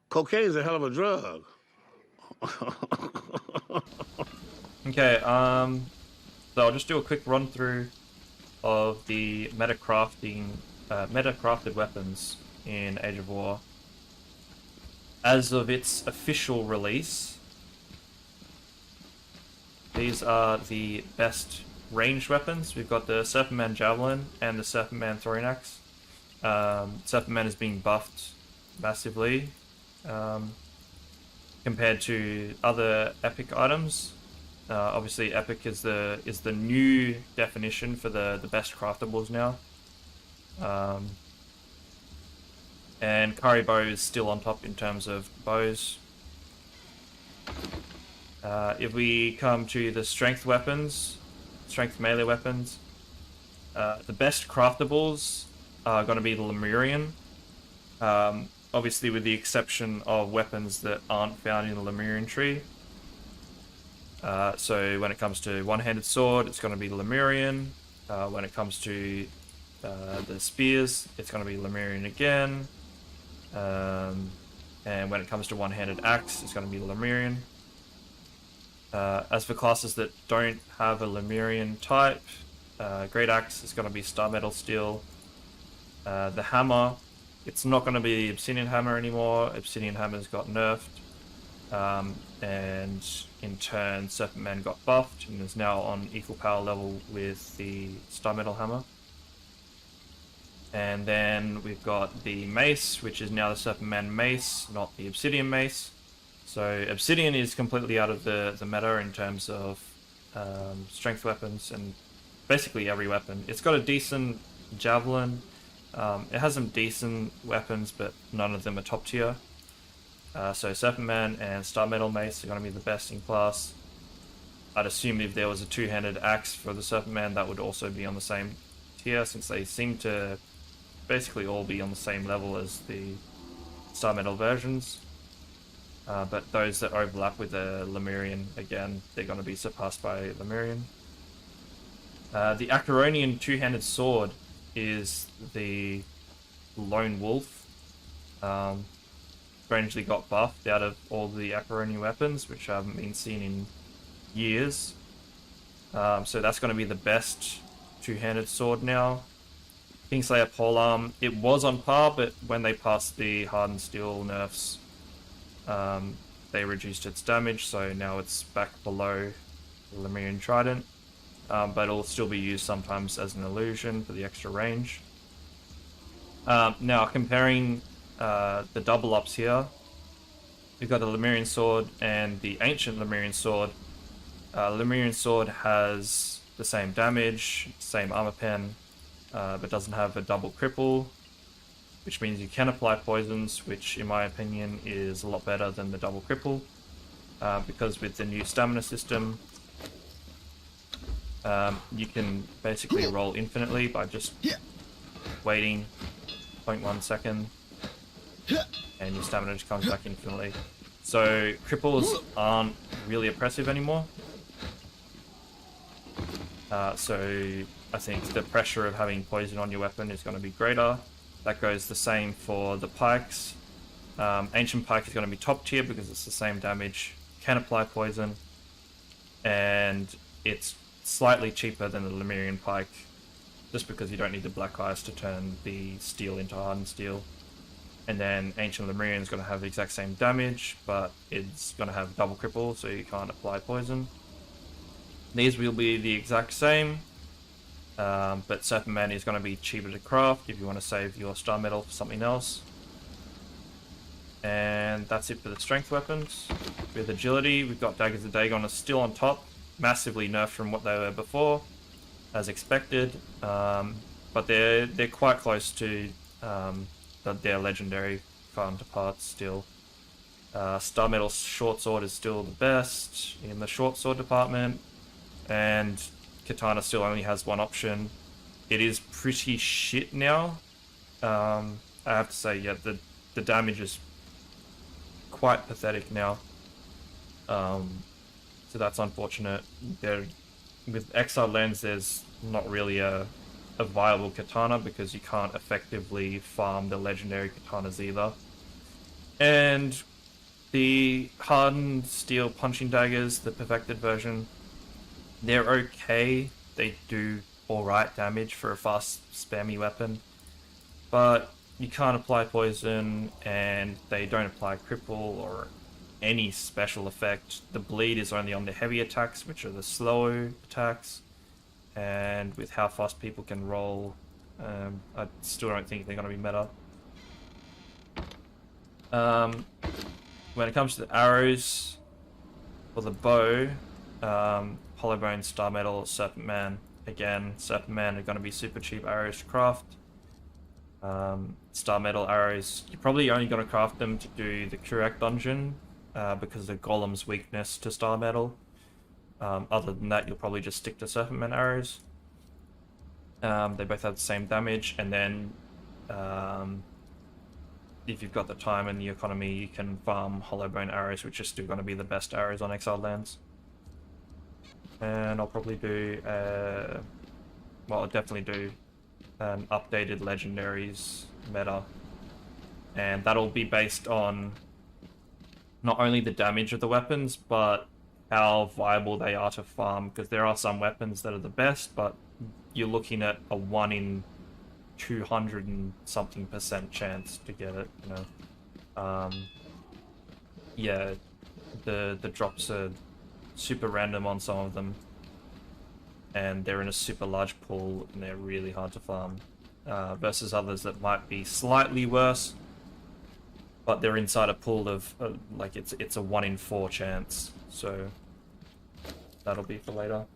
Cocaine's a hell of a drug. Okay, so I'll just do a quick run through of the meta crafted weapons in Age of War. As of its official release, these are the best ranged weapons. We've got the Serpentman Javelin and the Serpentman Throwing Axe. Serpentman is being buffed massively compared to other epic items. Obviously, epic is the new definition for the best craftables now. And Kari Bow is still on top in terms of bows. If we come to the strength weapons, strength melee weapons, the best craftables are going to be the Lemurian. Obviously with the exception of weapons that aren't found in the Lemurian tree. So when it comes to one-handed sword, it's going to be Lemurian. When it comes to the spears, it's going to be Lemurian again. And when it comes to one-handed axe, it's going to be Lemurian. As for classes that don't have a Lemurian type, Great Axe is going to be Star Metal Steel. The hammer, it's not going to be Obsidian Hammer anymore. Obsidian Hammer's got nerfed. And in turn, Serpentman got buffed and is now on equal power level with the Star Metal Hammer. And then we've got the Mace, which is now the Serpentman Mace, not the Obsidian Mace. So Obsidian is completely out of the meta in terms of strength weapons and basically every weapon. It's got a decent Javelin. It has some decent weapons, but none of them are top tier. So Serpentman and Star Metal Mace are going to be the best in class. I'd assume if there was a two-handed axe for the Serpentman, that would also be on the same tier, since they seem to basically all be on the same level as the Star Metal versions. But those that overlap with the Lemurian, again, they're going to be surpassed by Lemurian. The Acheronian two-handed sword is the Lone Wolf. Strangely got buffed out of all the Acheronian weapons, which haven't been seen in years. So that's going to be the best two-handed sword now. Kingslayer Polearm, it was on par, but when they passed the Hardened Steel nerfs, they reduced its damage, so now it's back below the Lemurian Trident. But it'll still be used sometimes as an illusion for the extra range. Now, comparing the double ups here, we've got the Lemurian Sword and the Ancient Lemurian Sword. Lemurian Sword has the same damage, same armor pen, but doesn't have a double cripple, which means you can apply poisons, which in my opinion is a lot better than the double cripple, because with the new stamina system, you can basically roll infinitely by just waiting 0.1 second, and your stamina just comes back infinitely. So cripples aren't really oppressive anymore. So I think the pressure of having poison on your weapon is going to be greater. That goes the same for the pikes. Ancient Pike is going to be top tier because it's the same damage, can apply poison, and it's slightly cheaper than the Lemurian Pike, just because you don't need the Black Ice to turn the steel into hardened steel. And then Ancient Lemurian is going to have the exact same damage, but it's going to have double cripple, so you can't apply poison. These will be the exact same, but Serpentman is going to be cheaper to craft if you want to save your Star Metal for something else. And that's it for the strength weapons. With agility, we've got Daggers of Dagon is still on top, massively nerfed from what they were before, as expected, but they're quite close to their legendary counterparts still. Star Metal Short Sword is still the best in the short sword department, and Katana still only has one option. It is pretty shit now. I have to say, yeah, the damage is quite pathetic now. So that's unfortunate. With Exiled Lens, there's not really a viable katana because you can't effectively farm the legendary katanas either. And the hardened steel punching daggers, the perfected version, they're okay. They do alright damage for a fast spammy weapon, but you can't apply poison, and they don't apply cripple or any special effect. The bleed is only on the heavy attacks, which are the slow attacks, and with how fast people can roll, I still don't think they're going to be meta. When it comes to the arrows or the bow, Hollowbone, Star Metal, Serpent Man. Again, Serpent Man are going to be super cheap arrows to craft. Star Metal arrows, you're probably only going to craft them to do the Kurak dungeon because of the Golem's weakness to Star Metal. Other than that, you'll probably just stick to Serpent Man arrows. They both have the same damage, and then if you've got the time and the economy, you can farm Hollowbone arrows, which are still going to be the best arrows on Exiled lands. And I'll probably do, well, I'll definitely do an updated legendaries meta, and that'll be based on not only the damage of the weapons, but how viable they are to farm, because there are some weapons that are the best, but you're looking at a 1 in 200 and something % chance to get it, you know. Yeah, the drops are super random on some of them, and they're in a super large pool, and they're really hard to farm, versus others that might be slightly worse, but they're inside a pool of like it's a 1 in 4 chance. So that'll be for later.